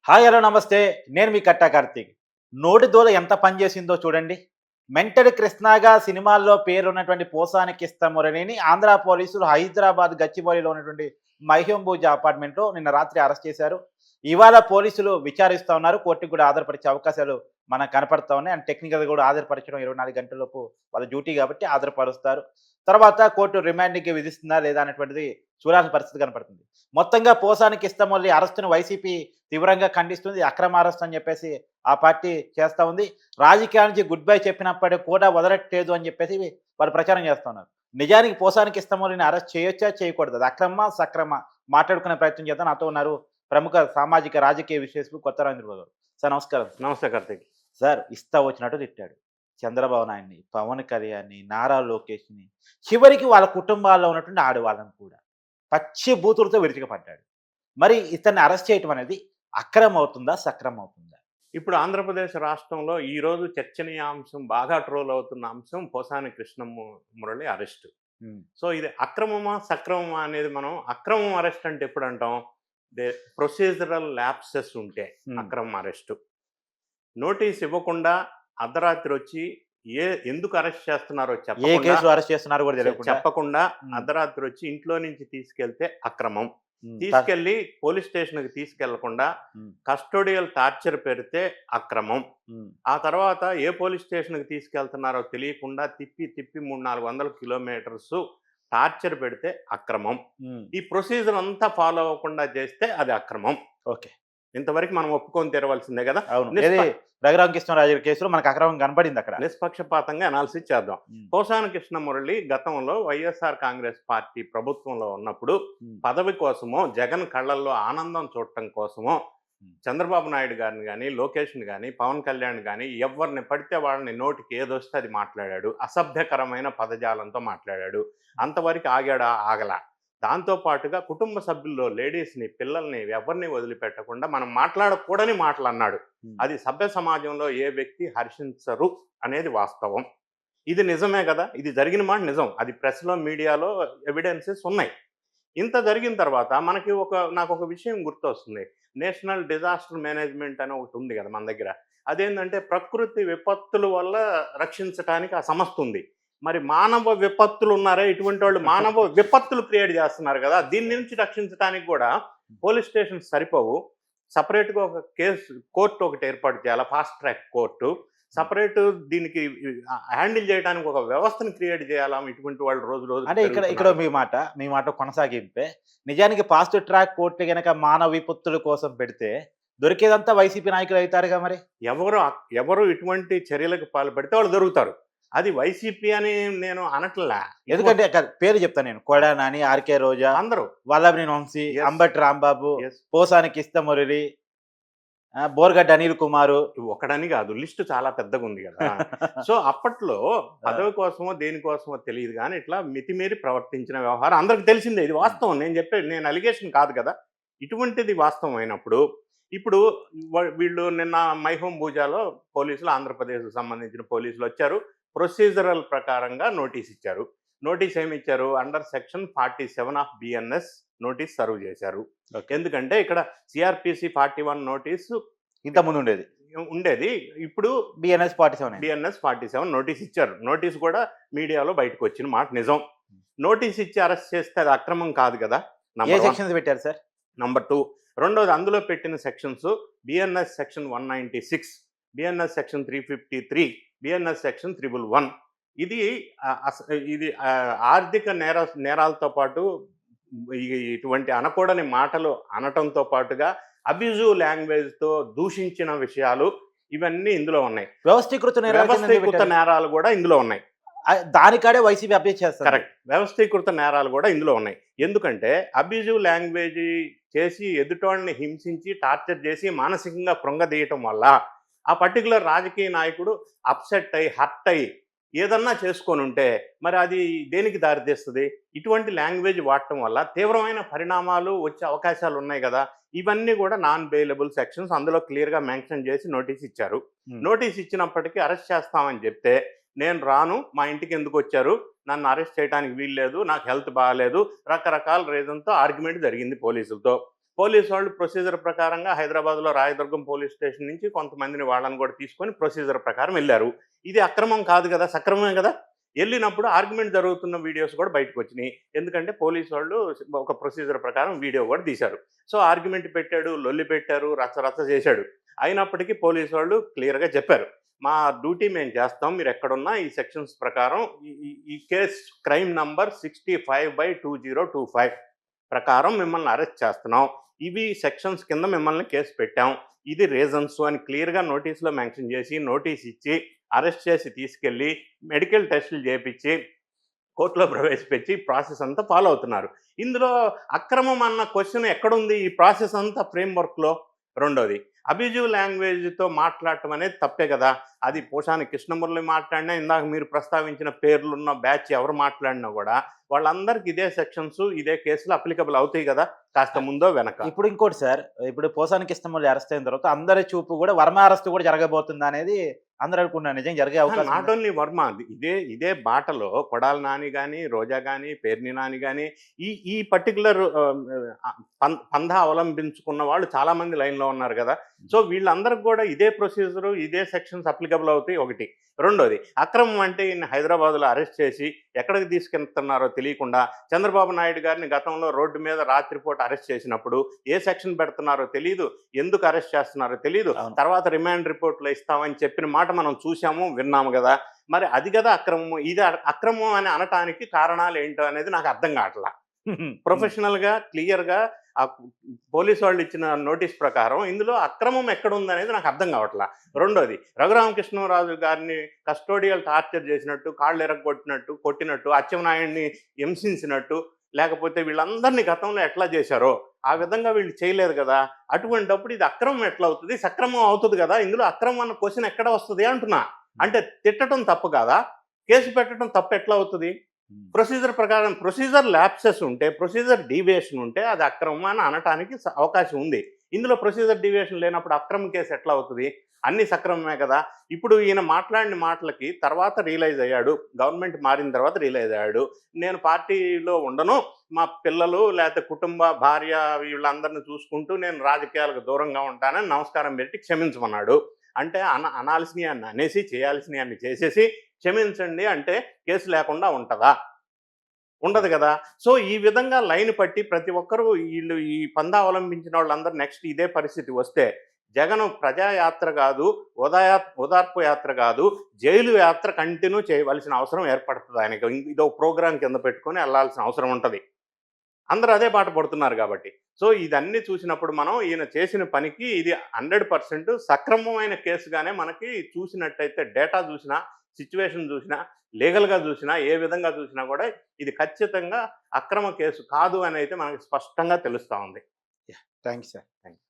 Hi hello నమస్తే. నేను మీ కట్టా కార్తీక్. నోటి దూల ఎంత పని చేసిందో చూడండి. మెంటల్ కృష్ణగా సినిమాల్లో పేరున్నటువంటి పోసాని కిష్టమురళిని ఆంధ్ర పోలీసులు హైదరాబాద్ గచ్చిబౌలిలో ఉన్నటువంటి మహ్యంబూజ్ అపార్ట్మెంట్‌లో నిన్న రాత్రి అరెస్ట్ చేశారు. ఇవాళ పోలీసులు విచారిస్తా ఉన్నారు. కోర్టుకి కూడా హాజరుపరిచే అవకాశాలు మనకు కనపడతా ఉన్నాయి. అండ్ టెక్నికల్‌గా కూడా హాజరుపరచడం 24 గంటలలోపు వాళ్ళ డ్యూటీ కాబట్టి హాజరుపరుస్తారు. తర్వాత కోర్టు రిమాండ్‌కి విధిస్తుందా లేదా అనేటువంటిది చూడాల్సిన పరిస్థితి కనపడుతుంది. మొత్తంగా పోసానికి ఇష్టమొల్లి అరెస్ట్‌ను వైసీపీ తీవ్రంగా ఖండిస్తుంది. అక్రమ అరెస్ట్ అని చెప్పేసి ఆ పార్టీ చేస్తా ఉంది. రాజకీయాల నుంచి గుడ్ బై చెప్పినప్పటికి కూడా వదలట్లేదు అని చెప్పేసి వాళ్ళు ప్రచారం చేస్తా ఉన్నారు. నిజానికి పోసానికి ఇష్టమొల్లిని అరెస్ట్ చేయొచ్చా? చేయకూడదా? అది అక్రమమా? సక్రమమా? మాట్లాడుకునే ప్రయత్నం చేద్దాం. నాతో ఉన్నారు ప్రముఖ సామాజిక రాజకీయ విశ్లేషకులు కొత్త రాజేంద్ర గారు. సార్ నమస్కారం. నమస్తే కార్తీక్. సార్ ఇష్టం వచ్చినట్టు తిట్టాడు. చంద్రబాబు నాయుడిని, పవన్ కళ్యాణ్‌ని, నారా లోకేష్‌ని, చివరికి వాళ్ళ కుటుంబాల్లో ఉన్నటువంటి ఆడవాళ్ళని కూడా పచ్చి బూతులతో విరుచుకుపడ్డాడు. మరి ఇతన్ని అరెస్ట్ చేయటం అనేది అక్రమం అవుతుందా? సక్రమం అవుతుందా? ఇప్పుడు ఆంధ్రప్రదేశ్ రాష్ట్రంలో ఈరోజు చర్చనీయాంశం బాగా ట్రోల్ అవుతున్న అంశం పోసాని మురళి అరెస్టు. హ్మ్. సో ఇది అక్రమమా? సక్రమమా? అనేది మనం అక్రమం అరెస్ట్ అంటే ఎప్పుడు అంటాం? ప్రొసీజరల్ ల్యాప్సెస్ ఉంటే అక్రమం అరెస్టు. నోటీస్ ఇవ్వకుండా అర్ధరాత్రి వచ్చి ఎందుకు అరెస్ట్ చేస్తున్నారో ఏ కేసులో అరెస్ట్ చేస్తున్నారో కూడా తెలియకుండా చెప్పకుండా అర్ధరాత్రి వచ్చి ఇంట్లో నుంచి తీసుకెళ్తే అక్రమం. తీసుకెళ్లి పోలీస్ స్టేషన్కి తీసుకెళ్లకుండా కస్టోడియల్ టార్చర్ పెడితే అక్రమం. ఆ తర్వాత ఏ పోలీస్ స్టేషన్కి తీసుకెళ్తున్నారో తెలియకుండా తిప్పి 300-400 కిలోమీటర్స్ టార్చర్ పెడితే అక్రమం. ఈ ప్రొసీజర్ అంతా ఫాలో అవ్వకుండా చేస్తే అది అక్రమం. ఓకే. ఇంతవరకు మనం ఒప్పుకొని తెరవలసిందే కదా. అవును. రఘురామ కృష్ణరాజు కేసులో మనకు అక్రమం కనపడింది. అక్కడ నిష్పక్షపాతంగా అనాలిసిస్ చేద్దాం. పోసాని కృష్ణమురళి గతంలో వైఎస్ఆర్ కాంగ్రెస్ పార్టీ ప్రభుత్వంలో ఉన్నప్పుడు పదవి కోసమో, జగన్ కళ్ళల్లో ఆనందం చూడటం కోసమో చంద్రబాబు నాయుడు గారిని కానీ, లోకేష్ని కానీ, పవన్ కళ్యాణ్ కానీ ఎవరిని పడితే వాళ్ళని నోటికి ఏదొస్తే అది మాట్లాడాడు. అసభ్యకరమైన పదజాలంతో మాట్లాడాడు. అంతవరకు ఆగాడా? ఆగలా. దాంతోపాటుగా కుటుంబ సభ్యుల్లో లేడీస్ని, పిల్లల్ని ఎవరిని వదిలిపెట్టకుండా మనం మాట్లాడకూడని మాటలు అన్నాడు. అది సభ్య సమాజంలో ఏ వ్యక్తి హర్షించరు అనేది వాస్తవం. ఇది నిజమే కదా. ఇది జరిగిన మాట నిజం. అది ప్రెస్లో, మీడియాలో ఎవిడెన్సెస్ ఉన్నాయి. ఇంత జరిగిన తర్వాత నాకు ఒక విషయం గుర్తొస్తుంది. నేషనల్ డిజాస్టర్ మేనేజ్మెంట్ అని ఒకటి ఉంది కదా మన దగ్గర. అదేంటంటే ప్రకృతి విపత్తుల వల్ల రక్షించడానికి ఆ సంస్థ ఉంది. మరి మానవ విపత్తులు ఉన్నారే, ఇటువంటి వాళ్ళు మానవ విపత్తులు క్రియేట్ చేస్తున్నారు కదా. దీని నుంచి రక్షించడానికి కూడా పోలీస్ స్టేషన్ సరిపోవు. సపరేట్గా ఒక కోర్టు ఒకటి ఏర్పాటు చేయాలి, ఫాస్ట్ ట్రాక్ కోర్టు. సపరేట్ దీనికి హ్యాండిల్ చేయడానికి ఒక వ్యవస్థను క్రియేట్ చేయాలా. ఇటువంటి వాళ్ళు రోజు రోజు అంటే ఇక్కడ మీ మాట కొనసాగింపే. నిజానికి ఫాస్ట్ ట్రాక్ కోర్టు గనక మానవ విపత్తుల కోసం పెడితే దొరికేదంతా వైసీపీ నాయకులు అవుతారుగా. మరి ఎవరు ఇటువంటి చర్యలకు పాల్పడితే వాళ్ళు దొరుకుతారు. అది వైసీపీ అని నేను అనట్లా. ఎందుకంటే పేరు చెప్తాను నేను. కొడా నాని, ఆర్కే రోజా, అందరూ, వల్లభనేని వంశీ, అంబటి రాంబాబు, పోసాని కిష్టమురళి, బోర్గడ్డ అనిల్ కుమారు. ఒకడని కాదు, లిస్టు చాలా పెద్దగా ఉంది కదా. సో అప్పట్లో పదవి కోసమో దేనికోసమో తెలియదు కానీ ఇట్లా మితిమీరి ప్రవర్తించిన వ్యవహారం అందరికి తెలిసిందే. ఇది వాస్తవం. నేను అలిగేషన్ కాదు కదా. ఇటువంటిది వాస్తవం అయినప్పుడు ఇప్పుడు వీళ్ళు నిన్న మైహోంబూజాలో పోలీసులు, ఆంధ్రప్రదేశ్కు సంబంధించిన పోలీసులు వచ్చారు. ప్రొసీజరల్ ప్రకారంగా నోటీస్ ఇచ్చారు. నోటీస్ ఏమి ఇచ్చారు? Under section 47 of BNS notice serve చేశారు. ఎందుకంటే ఇక్కడ సిఆర్పిసి 41 నోటీసు ఇంతకుముందు ఉండేది. ఇప్పుడు బిఎన్ఎస్ 47 నోటీస్ ఇచ్చారు. నోటీస్ కూడా మీడియాలో బయటకు వచ్చిన మాట నిజం. నోటీస్ ఇచ్చి అరెస్ట్ చేస్తే అది అక్రమం కాదు కదా. ఏ సెక్షన్స్ పెట్టారు సార్? నంబర్ 2. రెండోది, అందులో పెట్టిన sections BNS section 196, BNS section 353, BNS section 111. ఇది ఆర్థిక నేరాలతో పాటు ఇటువంటి అనకూడని మాటలు అనటంతో పాటుగా అబ్యూజివ్ లాంగ్వేజ్తో దూషించిన విషయాలు ఇవన్నీ ఇందులో ఉన్నాయి. వ్యవస్థీకృత నేరాలు కూడా ఇందులో ఉన్నాయి. దానికాడే వైసీపీ అబ్జెక్ట్ చేస్తారు. కరెక్ట్. వ్యవస్థీకృత నేరాలు కూడా ఇందులో ఉన్నాయి. ఎందుకంటే అబ్యూజివ్ లాంగ్వేజ్ చేసి ఎదుటోళ్ళని హింసించి టార్చర్ చేసి మానసికంగా కృంగదీయటం వల్ల ఆ పర్టికులర్ రాజకీయ నాయకుడు అప్సెట్ అయ్యి, హర్ట్ అయ్యి ఏదన్నా చేసుకొని ఉంటే మరి అది దేనికి దారితీస్తుంది? ఇటువంటి లాంగ్వేజ్ వాడటం వల్ల తీవ్రమైన పరిణామాలు వచ్చే అవకాశాలు ఉన్నాయి కదా. ఇవన్నీ కూడా నాన్ బెయిలబుల్ సెక్షన్స్ అందులో క్లియర్గా మెన్షన్ చేసి నోటీస్ ఇచ్చారు. నోటీస్ ఇచ్చినప్పటికీ అరెస్ట్ చేస్తామని చెప్తే నేను రాను, మా ఇంటికి ఎందుకు వచ్చారు, నన్ను అరెస్ట్ చేయడానికి వీల్లేదు, నాకు హెల్త్ బాగాలేదు, రకరకాల రీజన్తో ఆర్గ్యుమెంట్ జరిగింది పోలీసులతో. పోలీసు వాళ్ళు ప్రొసీజర్ ప్రకారంగా హైదరాబాద్లో రాయదుర్గం పోలీస్ స్టేషన్ నుంచి కొంతమందిని వాళ్ళని కూడా తీసుకొని ప్రొసీజర్ ప్రకారం వెళ్ళారు. ఇది అక్రమం కాదు కదా, సక్రమమే కదా. వెళ్ళినప్పుడు ఆర్గ్యుమెంట్ జరుగుతున్న వీడియోస్ కూడా బయటకు వచ్చినాయి. ఎందుకంటే పోలీసు వాళ్ళు ఒక ప్రొసీజర్ ప్రకారం వీడియో కూడా తీశారు. సో ఆర్గ్యుమెంట్ పెట్టాడు, లొల్లి పెట్టారు, రచ్చ చేశాడు. అయినప్పటికీ పోలీసు వాళ్ళు క్లియర్గా చెప్పారు, మా డ్యూటీ మేము చేస్తాం, మీరు ఎక్కడున్నా ఈ సెక్షన్స్ ప్రకారం ఈ కేస్ క్రైమ్ నంబర్ 65/2025 ప్రకారం మిమ్మల్ని అరెస్ట్ చేస్తున్నాం, ఇవి సెక్షన్స్ కింద మిమ్మల్ని కేసు పెట్టాం, ఇది రీజన్స్ అని క్లియర్గా నోటీస్లో మెన్షన్ చేసి నోటీస్ ఇచ్చి అరెస్ట్ చేసి తీసుకెళ్ళి మెడికల్ టెస్టులు చేయించి కోర్టులో ప్రవేశపెట్టి ప్రాసెస్ అంతా ఫాలో అవుతున్నారు. ఇందులో అక్రమం అన్న క్వశ్చన్ ఎక్కడుంది ఈ ప్రాసెస్ అంతా ఫ్రేమ్వర్క్లో? రెండోది, అబ్యూజివ్ లాంగ్వేజ్తో మాట్లాడటం అనేది తప్పే కదా. అది పోసాని కృష్ణమురళి మాట్లాడినా, ఇందాక మీరు ప్రస్తావించిన పేర్లున్న బ్యాచ్ ఎవరు మాట్లాడినా కూడా వాళ్ళందరికీ ఇదే సెక్షన్స్, ఇదే కేసులు అప్లికబుల్ అవుతాయి కదా, కాస్త ముందో వెనక. ఇప్పుడు ఇంకోటి సార్, ఇప్పుడు పోసాని కృష్ణమురళి అరెస్ట్ అయిన తర్వాత అందరి చూపు కూడా వర్మ అరెస్ట్ కూడా జరగబోతుంది అనేది అందరూ అనుకున్నారు. నిజం జరిగే అవకాశం నాట్ ఓన్లీ వర్మ, ఇదే బాటలో కొడాలి నాని కానీ, రోజా కానీ, పేర్ని నాని కానీ ఈ పర్టికులర్ పంధా అవలంబించుకున్న వాళ్ళు చాలా మంది లైన్లో ఉన్నారు కదా. సో వీళ్ళందరికి కూడా ఇదే ప్రొసీజరు, ఇదే సెక్షన్స్ అప్లికబుల్ అవుతాయి. ఒకటి. రెండోది, అక్రమం అంటే ఈయన హైదరాబాద్లో అరెస్ట్ చేసి ఎక్కడికి తీసుకెళ్తున్నారో తెలియకుండా చంద్రబాబు నాయుడు గారిని గతంలో రోడ్డు మీద రాత్రిపూట అరెస్ట్ చేసినప్పుడు ఏ సెక్షన్ పెడుతున్నారో తెలియదు, ఎందుకు అరెస్ట్ చేస్తున్నారో తెలియదు, తర్వాత రిమాండ్ రిపోర్ట్లో ఇస్తామని చెప్పిన మాట మనం చూసాము, విన్నాము కదా. మరి అది కదా అక్రమం. ఇది అక్రమం అని అనటానికి కారణాలు ఏంటో అనేది నాకు అర్థం కావట్లా. ప్రొఫెషనల్గా క్లియర్గా ఆ పోలీసు వాళ్ళు ఇచ్చిన నోటీస్ ప్రకారం ఇందులో అక్రమం ఎక్కడుందనేది నాకు అర్థం కావట్లా. రెండోది, రఘురామకృష్ణరాజు గారిని కస్టోడియల్ టార్చర్ చేసినట్టు, కాళ్ళు కొట్టినట్టు, అచ్చెన్నాయుడిని హింసించినట్టు, లేకపోతే వీళ్ళందరినీ గతంలో ఎట్లా చేశారో ఆ విధంగా వీళ్ళు చేయలేదు కదా. అటువంటిప్పుడు ఇది అక్రమం ఎట్లా అవుతుంది? సక్రమం అవుతుంది కదా. ఇందులో అక్రమం అన్న క్వశ్చన్ ఎక్కడ వస్తుంది అంటున్నా. అంటే తిట్టడం తప్పు కాదా, కేసు పెట్టడం తప్పు ఎట్లా అవుతుంది? ప్రొసీజర్ ప్రకారం ప్రొసీజర్ ల్యాప్సెస్ ఉంటే, ప్రొసీజర్ డీవియేషన్ ఉంటే అది అక్రమం అని అనటానికి అవకాశం ఉంది. ఇందులో ప్రొసీజర్ డీవియేషన్ లేనప్పుడు అక్రమం కేసు ఎట్లా అవుతుంది? అన్ని సక్రమమే కదా. ఇప్పుడు ఈయన మాట్లాడిన మాటలకి తర్వాత రియలైజ్ అయ్యాడు, గవర్నమెంట్ మారిన తర్వాత రియలైజ్ అయ్యాడు, నేను పార్టీలో ఉండను, మా పిల్లలు లేకపోతే కుటుంబ భార్య వీళ్ళందరినీ చూసుకుంటూ నేను రాజకీయాలకు దూరంగా ఉంటానని నమస్కారం పెట్టి క్షమించమన్నాడు. అంటే అనాల్సినవి అన్ని అనేసి, చేయాల్సినవి అన్ని చేసేసి క్షమించండి అంటే కేసు లేకుండా ఉంటుందా? ఉండదు కదా. సో ఈ విధంగా లైన్ పట్టి ప్రతి ఒక్కరూ వీళ్ళు ఈ పందా అవలంబించిన వాళ్ళందరూ నెక్స్ట్ ఇదే పరిస్థితి వస్తే జగన్ ప్రజాయాత్ర కాదు, ఓదార్పు యాత్ర కాదు, జైలు యాత్ర కంటిన్యూ చేయవలసిన అవసరం ఏర్పడుతుంది. ఆయనకి ఇదో ప్రోగ్రాం కింద పెట్టుకొని వెళ్ళాల్సిన అవసరం ఉంటుంది. అందరూ అదే బాట పడుతున్నారు కాబట్టి. సో ఇదన్నీ చూసినప్పుడు మనం ఈయన చేసిన పనికి ఇది 100% సక్రమమైన కేసుగానే మనకి చూసినట్టయితే, డేటా చూసినా, సిచ్యువేషన్ చూసినా, లీగల్గా చూసినా, ఏ విధంగా చూసినా కూడా ఇది ఖచ్చితంగా అక్రమ కేసు కాదు అని అయితే మనకి స్పష్టంగా తెలుస్తూ ఉంది. Thank you sir. Thank you.